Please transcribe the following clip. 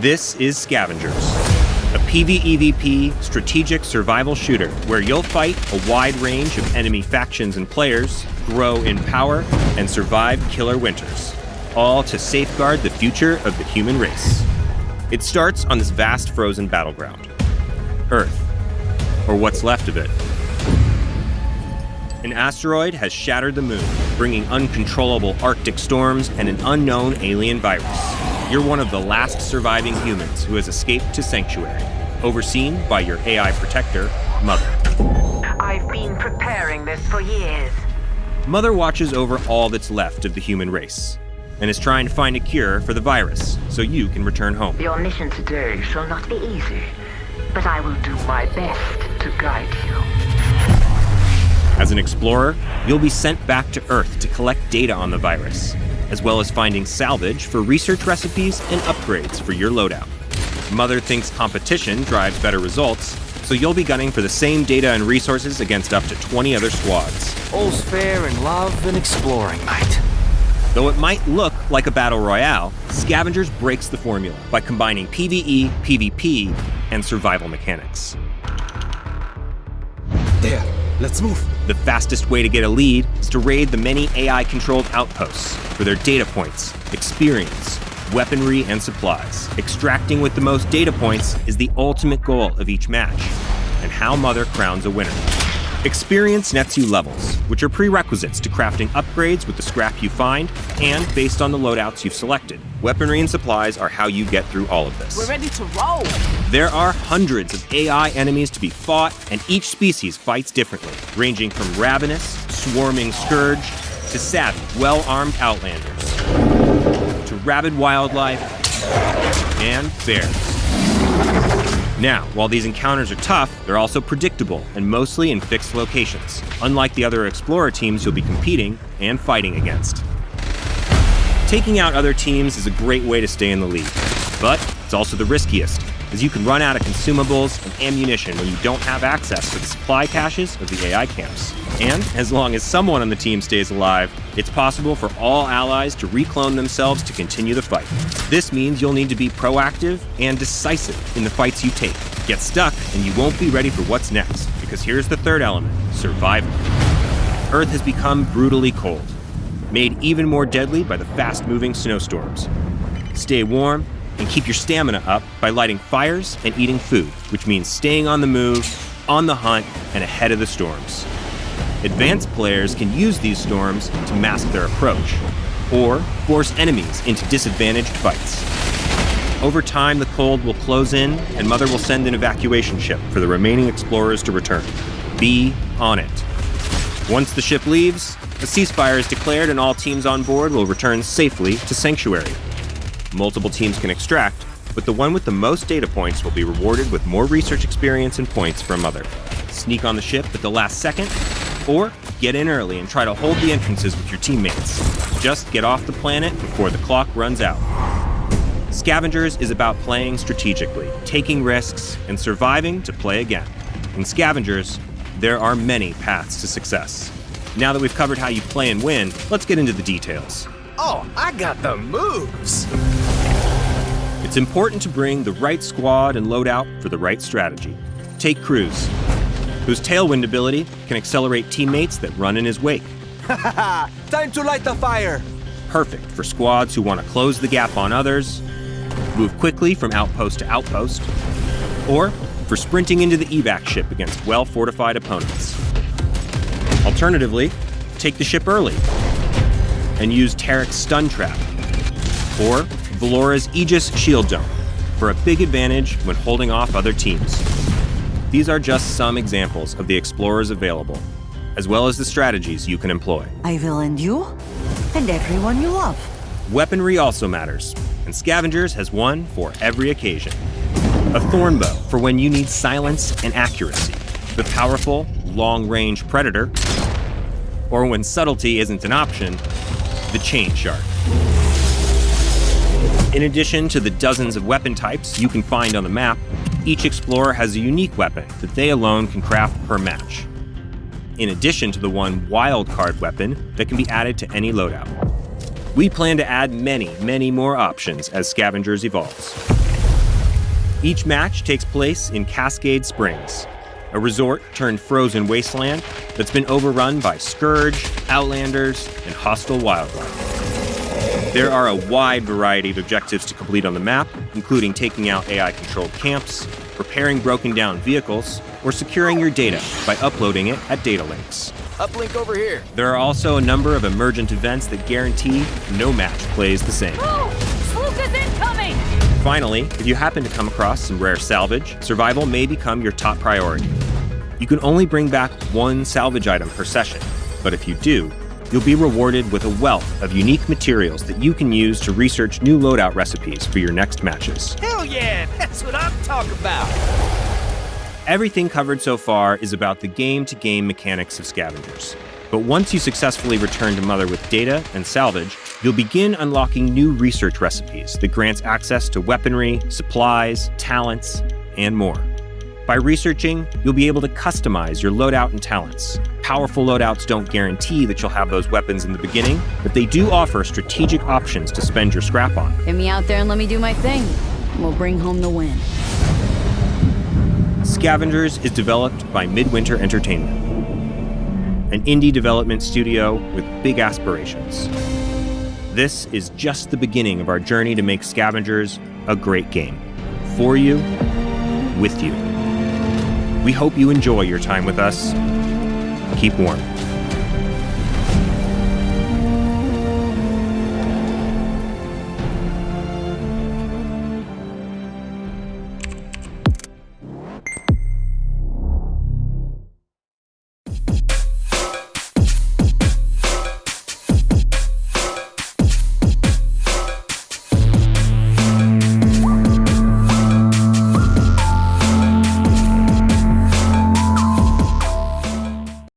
This is Scavengers, a PvEvP strategic survival shooter where you'll fight a wide range of enemy factions and players, grow in power, and survive killer winters, all to safeguard the future of the human race. It starts on this vast frozen battleground, Earth, or what's left of it. An asteroid has shattered the moon, bringing uncontrollable Arctic storms and an unknown alien virus. You're one of the last surviving humans who has escaped to Sanctuary, overseen by your AI protector, Mother. I've been preparing this for years. Mother watches over all that's left of the human race, and is trying to find a cure for the virus so you can return home. Your mission today shall not be easy, but I will do my best to guide you. As an explorer, you'll be sent back to Earth to collect data on the virus, as well as finding salvage for research recipes and upgrades for your loadout. Mother thinks competition drives better results, so you'll be gunning for the same data and resources against up to 20 other squads. All's fair in love and exploring, mate. Though it might look like a battle royale, Scavengers breaks the formula by combining PvE, PvP, and survival mechanics. There, let's move. The fastest way to get a lead is to raid the many AI-controlled outposts for their data points, experience, weaponry, and supplies. Extracting with the most data points is the ultimate goal of each match, and how Mother crowns a winner. Experience nets you levels, which are prerequisites to crafting upgrades with the scrap you find, and based on the loadouts you've selected. Weaponry and supplies are how you get through all of this. We're ready to roll! There are hundreds of AI enemies to be fought, and each species fights differently, ranging from ravenous, swarming scourge, to savvy, well-armed outlanders, to rabid wildlife, and bears. Now, while these encounters are tough, they're also predictable and mostly in fixed locations, unlike the other Explorer teams you'll be competing and fighting against. Taking out other teams is a great way to stay in the lead, but it's also the riskiest, as you can run out of consumables and ammunition when you don't have access to the supply caches of the AI camps. And as long as someone on the team stays alive, it's possible for all allies to reclone themselves to continue the fight. This means you'll need to be proactive and decisive in the fights you take. Get stuck and you won't be ready for what's next, because here's the third element: survival. Earth has become brutally cold, made even more deadly by the fast-moving snowstorms. Stay warm and keep your stamina up by lighting fires and eating food, which means staying on the move, on the hunt, and ahead of the storms. Advanced players can use these storms to mask their approach, or force enemies into disadvantaged fights. Over time, the cold will close in, and Mother will send an evacuation ship for the remaining explorers to return. Be on it. Once the ship leaves, a ceasefire is declared and all teams on board will return safely to Sanctuary. Multiple teams can extract, but the one with the most data points will be rewarded with more research experience and points from Mother. Sneak on the ship at the last second, or get in early and try to hold the entrances with your teammates. Just get off the planet before the clock runs out. Scavengers is about playing strategically, taking risks, and surviving to play again. In Scavengers, there are many paths to success. Now that we've covered how you play and win, let's get into the details. Oh, I got the moves. It's important to bring the right squad and loadout for the right strategy. Take Cruz, whose Tailwind ability can accelerate teammates that run in his wake. Time to light the fire. Perfect for squads who want to close the gap on others, move quickly from outpost to outpost, or for sprinting into the evac ship against well-fortified opponents. Alternatively, take the ship early and use Tarek's stun trap, or Valora's Aegis shield dome for a big advantage when holding off other teams. These are just some examples of the explorers available, as well as the strategies you can employ. I will end you and everyone you love. Weaponry also matters, and Scavengers has one for every occasion. A thorn bow for when you need silence and accuracy, the powerful, long-range predator, or when subtlety isn't an option, the chain shark. In addition to the dozens of weapon types you can find on the map, each explorer has a unique weapon that they alone can craft per match, in addition to the one wildcard weapon that can be added to any loadout. We plan to add many more options as Scavengers evolves. Each match takes place in Cascade Springs, a resort turned frozen wasteland that's been overrun by Scourge, Outlanders, and hostile wildlife. There are a wide variety of objectives to complete on the map, including taking out AI-controlled camps, repairing broken-down vehicles, or securing your data by uploading it at data links. Uplink over here. There are also a number of emergent events that guarantee no match plays the same. Lucas incoming! Finally, if you happen to come across some rare salvage, survival may become your top priority. You can only bring back one salvage item per session, but if you do, you'll be rewarded with a wealth of unique materials that you can use to research new loadout recipes for your next matches. Hell yeah, that's what I'm talking about. Everything covered so far is about the game-to-game mechanics of Scavengers. But once you successfully return to Mother with data and salvage, you'll begin unlocking new research recipes that grants access to weaponry, supplies, talents, and more. By researching, you'll be able to customize your loadout and talents. Powerful loadouts don't guarantee that you'll have those weapons in the beginning, but they do offer strategic options to spend your scrap on. Get me out there and let me do my thing. And we'll bring home the win. Scavengers is developed by Midwinter Entertainment, an indie development studio with big aspirations. This is just the beginning of our journey to make Scavengers a great game. For you, with you. We hope you enjoy your time with us. Keep warm.